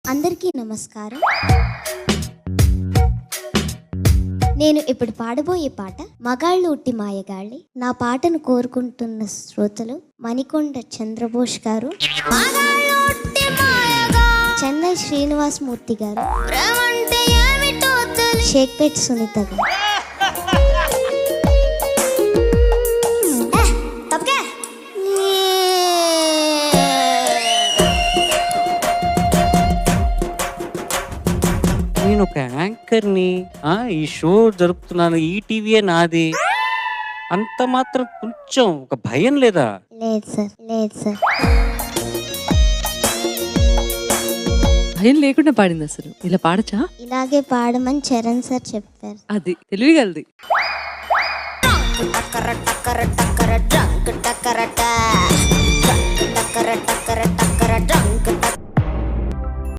అందరికీ నమస్కారం. నేను ఇప్పుడు పాడబోయే పాట మగాళ్ళు ఉట్టి మాయగాళ్ళి. నా పాటను కోరుకుంటున్న శ్రోతలు మణికొండ చంద్రబోస్ గారు, చెన్నై శ్రీనివాస్ మూర్తి గారు, షేక్పేట్ సునీత గారు. నేను ఒక యాంకర్ని, ఈ షో జరుపుతున్నాను, ఈ టీవీయే నాది, అంత మాత్రం కొంచెం ఒక భయం లేదా? లేదు సార్, లేదు సార్. భయం లేకుండా పాడింది. అసలు ఇలా పాడచ్చా? ఇలాగే పాడమని చరణ్ సార్ చెప్పారు. అది తెలివిగలది.